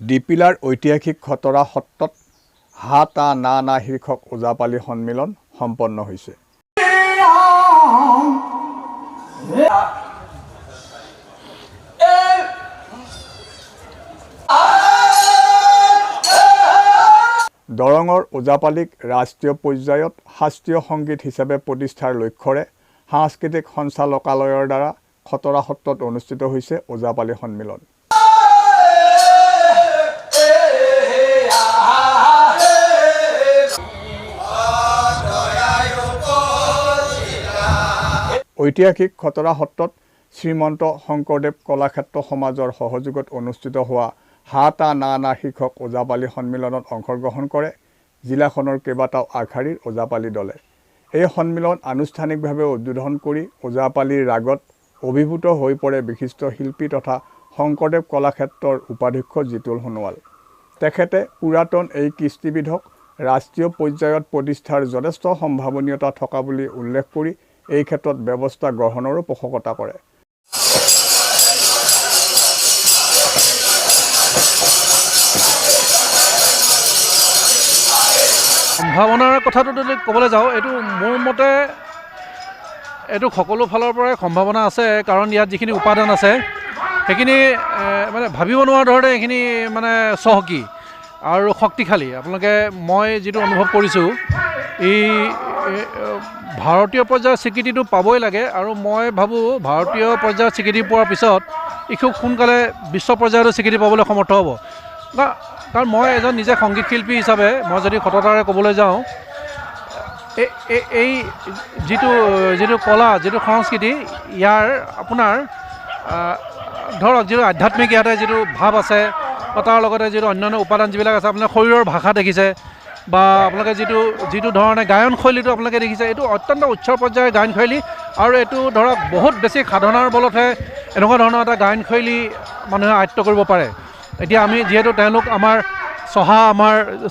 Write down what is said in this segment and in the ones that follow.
ডিপিলাৰ ঐতিহাসিক খতৰা সত্ৰত হা তা না না শীৰ্ষক ওজাপালি সন্মিলন সম্পন্ন হৈছে। দৰঙৰ ওজাপালিক ৰাষ্ট্ৰীয় পৰ্যায়ত শাস্ত্ৰীয় সংগীত হিচাপে প্ৰতিষ্ঠাৰ লক্ষ্যৰে সাংস্কৃতিক সঞ্চালকালয়ৰ দ্বাৰা খতৰা সত্ৰত অনুষ্ঠিত হৈছে ওজাপালি সন্মিলন। ঐতিহাসিক খতৰা সত্ৰত শ্ৰীমন্ত শংকৰদেৱ কলাক্ষেত্ৰ সমাজৰ সহযোগত অনুষ্ঠিত হোৱা হা তা না না শীৰ্ষক ওজাপালি সন্মিলনত অংশগ্ৰহণ কৰে জিলাখনৰ কেইবাটাও আগশাৰীৰ ওজাপালি দলে। এই সন্মিলন আনুষ্ঠানিকভাৱে উদ্বোধন কৰি ওজাপালিৰ ৰাগত অভিভূত হৈ পৰে বিশিষ্ট শিল্পী তথা শংকৰদেৱ কলাক্ষেত্ৰৰ উপাধ্যক্ষ জিতুল সোণোৱাল। তেখেতে পুৰাতন এই কৃষ্টিবিধক ৰাষ্ট্ৰীয় পৰ্যায়ত প্ৰতিষ্ঠাৰ যথেষ্ট সম্ভাৱনীয়তা থকা বুলি উল্লেখ কৰি এই ক্ষেত্ৰত ব্যৱস্থা গ্ৰহণৰো পোষকতা কৰে। সম্ভাৱনাৰ কথাটো যদি ক'বলৈ যাওঁ, এইটো মোৰ মতে এইটো সকলো ফালৰ পৰাই সম্ভাৱনা আছে, কাৰণ ইয়াত যিখিনি উপাদান আছে সেইখিনি মানে ভাবিব নোৱাৰা ধৰণে এইখিনি মানে চহকী আৰু শক্তিশালী। আপোনালোকে মই যিটো অনুভৱ কৰিছোঁ, এই ভাৰতীয় পৰ্যায়ৰ স্বীকৃতিটো পাবই লাগে, আৰু মই ভাবোঁ ভাৰতীয় পৰ্যায়ৰ স্বীকৃতি পোৱাৰ পিছত ই খুব সোনকালে বিশ্ব পৰ্যায়তো স্বীকৃতি পাবলৈ সমৰ্থ হ'ব। কাৰণ মই এজন নিজে সংগীত শিল্পী হিচাপে মই যদি সততাৰে ক'বলৈ যাওঁ, এই যিটো কলা, যিটো সংস্কৃতি, ইয়াৰ আপোনাৰ ধৰক যিটো আধ্যাত্মিক ইয়াতে যিটো ভাৱ আছে, তাৰ লগতে যিটো অন্যান্য উপাদান যিবিলাক আছে, আপোনাৰ শৰীৰৰ ভাষা দেখিছে বা আপোনালোকে যিটো ধৰণে গায়ন শৈলীটো আপোনালোকে দেখিছে, এইটো অত্যন্ত উচ্চ পৰ্যায়ৰ গায়ন শৈলী, আৰু এইটো ধৰক বহুত বেছি সাধনাৰ বলতহে এনেকুৱা ধৰণৰ এটা গায়ন শৈলী মানুহে আয়ত্ব কৰিব পাৰে। এতিয়া আমি যিহেতু তেওঁলোক আমাৰ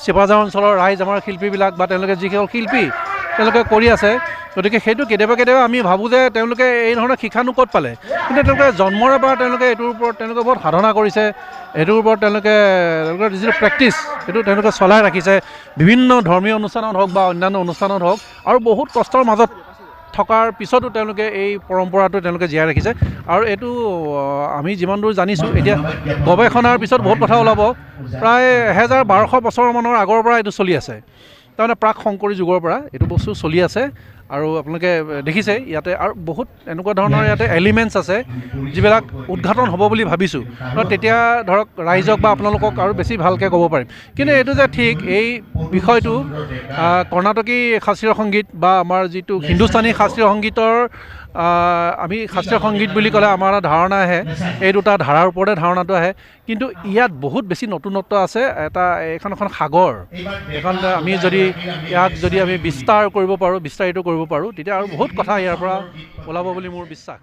শিপাজাৰ অঞ্চলৰ ৰাইজ, আমাৰ শিল্পীবিলাক বা তেওঁলোকে যিসকল শিল্পী তেওঁলোকে কৰি আছে, গতিকে সেইটো কেতিয়াবা আমি ভাবোঁ যে তেওঁলোকে এই ধৰণৰ শিক্ষানো ক'ত পালে, কিন্তু তেওঁলোকে জন্মৰে পৰা তেওঁলোকে এইটোৰ ওপৰত তেওঁলোকে বহুত সাধনা কৰিছে, এইটোৰ ওপৰত তেওঁলোকৰ যিটো প্ৰেক্টিছ সেইটো তেওঁলোকে চলাই ৰাখিছে বিভিন্ন ধৰ্মীয় অনুষ্ঠানত হওক বা অন্যান্য অনুষ্ঠানত হওক, আৰু বহুত কষ্টৰ মাজত থকাৰ পিছতো তেওঁলোকে এই পৰম্পৰাটো তেওঁলোকে জীয়াই ৰাখিছে। আৰু এইটো আমি যিমান দূৰ জানিছোঁ, এতিয়া গৱেষণাৰ পিছত বহুত কথা ওলাব, প্ৰায় 1200 বছৰমানৰ আগৰ পৰা এইটো চলি আছে, তাৰমানে প্ৰাক শংকৰী যুগৰ পৰা এইটো বস্তু চলি আছে। আৰু আপোনালোকে দেখিছে ইয়াতে আৰু বহুত এনেকুৱা ধৰণৰ ইয়াতে এলিমেণ্টছ আছে যিবিলাক উদঘাটন হ'ব বুলি ভাবিছোঁ, তেতিয়া ধৰক ৰাইজক বা আপোনালোকক আৰু বেছি ভালকৈ ক'ব পাৰিম। কিন্তু এইটো যে ঠিক এই বিষয়টো কৰ্ণাটকী শাস্ত্ৰীয় সংগীত বা আমাৰ যিটো হিন্দুস্তানী শাস্ত্ৰীয় সংগীতৰ, আমি শাস্ত্ৰীয় সংগীত বুলি ক'লে আমাৰ ধাৰণা আহে এই দুটা ধাৰাৰ ওপৰতে ধাৰণাটো আহে, কিন্তু ইয়াত বহুত বেছি নতুনত্ব আছে। এখন সাগৰ, এখন আমি ইয়াক যদি আমি বিস্তাৰিত কৰিব পাৰোঁ, তেতিয়া আৰু বহুত কথা ইয়াৰ পৰা ওলাব বুলি মোৰ বিশ্বাস।